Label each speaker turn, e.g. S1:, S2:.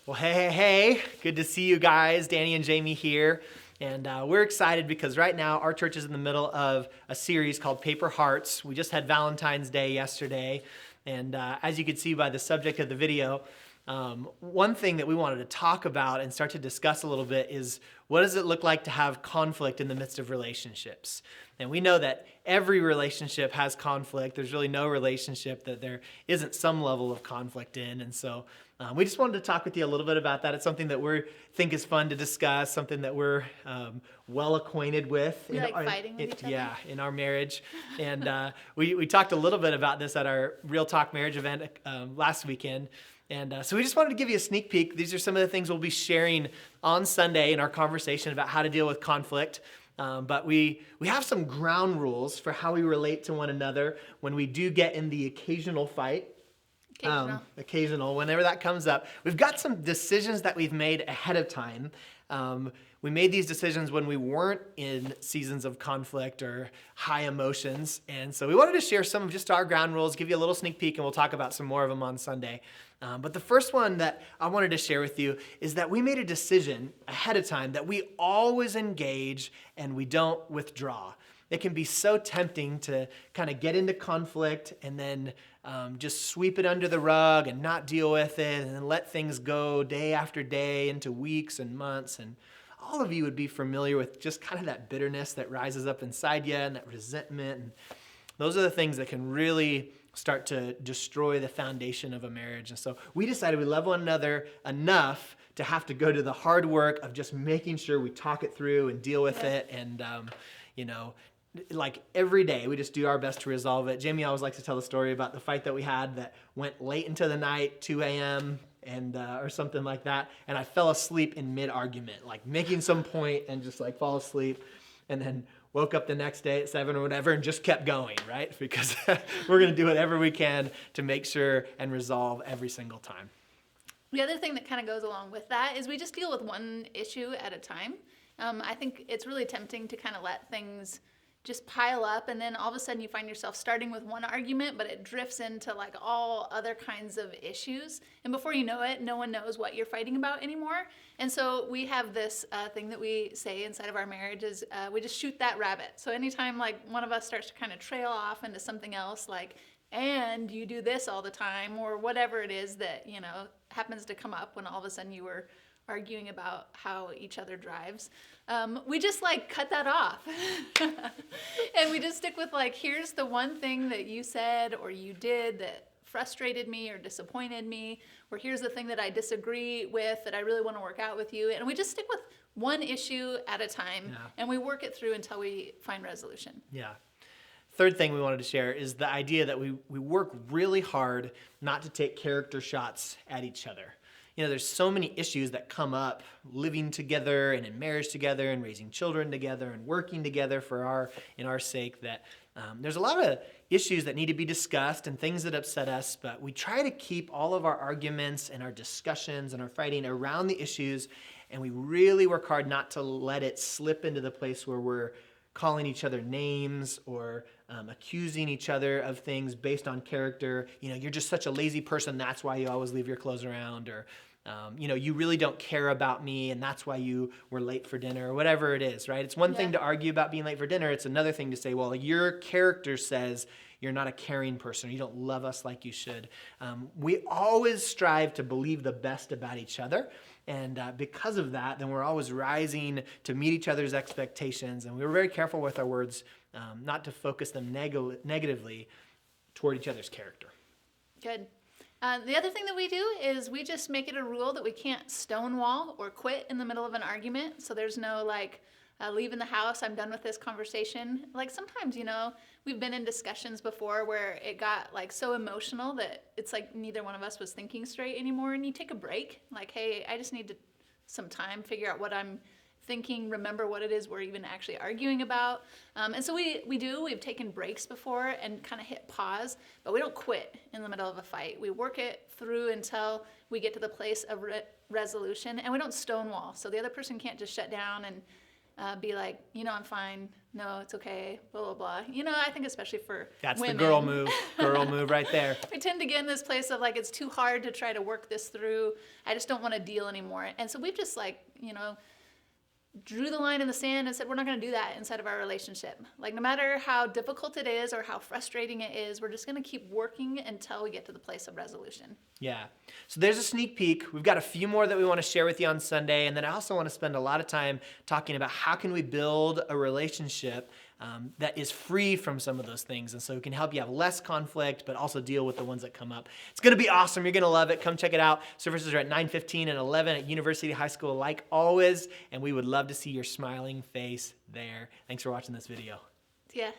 S1: Well, hey. Good to see you guys. Danny and Jamie here. And we're excited because right now our church is in the middle of a series called Paper Hearts. We just had Valentine's Day yesterday. And as you can see by the subject of the video, one thing that we wanted to talk about and start to discuss a little bit is what does it look like to have conflict in the midst of relationships? And we know that every relationship has conflict. There's really no relationship that there isn't some level of conflict in. And so we just wanted to talk with you a little bit about that. It's something that we think is fun to discuss, something that we're well acquainted with.
S2: We like fighting with each other?
S1: Yeah, in our marriage. And we talked a little bit about this at our Real Talk Marriage event last weekend. And so we just wanted to give you a sneak peek. These are some of the things we'll be sharing on Sunday in our conversation about how to deal with conflict. But we have some ground rules for how we relate to one another when we do get in the occasional fight. Occasional, whenever that comes up. We've got some decisions that we've made ahead of time. We made these decisions when we weren't in seasons of conflict or high emotions. And so we wanted to share some of just our ground rules, give you a little sneak peek, and we'll talk about some more of them on Sunday. But the first one that I wanted to share with you is that we made a decision ahead of time that we always engage and we don't withdraw. It can be so tempting to kind of get into conflict and then just sweep it under the rug and not deal with it and then let things go day after day into weeks and months. And all of you would be familiar with just kind of that bitterness that rises up inside you and that resentment. And those are the things that can really start to destroy the foundation of a marriage. And so we decided we love one another enough to have to go to the hard work of just making sure we talk it through and deal with it. And, like every day, we just do our best to resolve it. Jamie always likes to tell the story about the fight that we had that went late into the night, 2 a.m., and or something like that. And I fell asleep in mid-argument, like making some point and just like fall asleep. And then woke up the next day at 7 or whatever and just kept going, right? Because we're going to do whatever we can to make sure and resolve every single time.
S2: The other thing that kind of goes along with that is we just deal with one issue at a time. I think it's really tempting to kind of let things just pile up, and then all of a sudden you find yourself starting with one argument, but it drifts into like all other kinds of issues. And before you know it, no one knows what you're fighting about anymore. And so we have this thing that we say inside of our marriage is we just shoot that rabbit. So anytime like one of us starts to kind of trail off into something else, like, and you do this all the time, or whatever it is that, happens to come up when all of a sudden you were arguing about how each other drives, we just like cut that off. And we just stick with like, here's the one thing that you said or you did that frustrated me or disappointed me, or here's the thing that I disagree with that I really want to work out with you. And we just stick with one issue at a time, and we work it through until we find resolution.
S1: Yeah. Third thing we wanted to share is the idea that we work really hard not to take character shots at each other. There's so many issues that come up living together and in marriage together and raising children together and working together in our sake that there's a lot of issues that need to be discussed and things that upset us, but we try to keep all of our arguments and our discussions and our fighting around the issues, and we really work hard not to let it slip into the place where we're calling each other names or accusing each other of things based on character. You're just such a lazy person, that's why you always leave your clothes around, or you really don't care about me and that's why you were late for dinner, or whatever it is, right? It's one thing to argue about being late for dinner. It's another thing to say, well, your character says you're not a caring person, or you don't love us like you should. We always strive to believe the best about each other. And because of that, then we're always rising to meet each other's expectations. And we were very careful with our words not to focus them negatively toward each other's character.
S2: Good. The other thing that we do is we just make it a rule that we can't stonewall or quit in the middle of an argument. So there's no like leaving the house, I'm done with this conversation. Like sometimes, we've been in discussions before where it got like so emotional that it's like neither one of us was thinking straight anymore, and you take a break. Like, hey, I just need some time, figure out what I'm thinking, remember what it is we're even actually arguing about. And so we've taken breaks before and kind of hit pause, but we don't quit in the middle of a fight. We work it through until we get to the place of resolution, and we don't stonewall. So the other person can't just shut down and be like, I'm fine. No, it's okay. Blah, blah, blah. I think especially for
S1: That's
S2: women.
S1: the girl move. Girl move right there.
S2: We tend to get in this place of like, it's too hard to try to work this through. I just don't want to deal anymore. And so we've just drew the line in the sand and said, we're not going to do that inside of our relationship. Like, no matter how difficult it is or how frustrating it is, we're just going to keep working until we get to the place of resolution.
S1: Yeah. So there's a sneak peek. We've got a few more that we want to share with you on Sunday. And then I also want to spend a lot of time talking about how can we build a relationship that is free from some of those things. And so it can help you have less conflict, but also deal with the ones that come up. It's going to be awesome. You're going to love it. Come check it out. Services are at 9:15 and 11 at University High School, like always. And we would love to see your smiling face there. Thanks for watching this video.
S2: Yeah.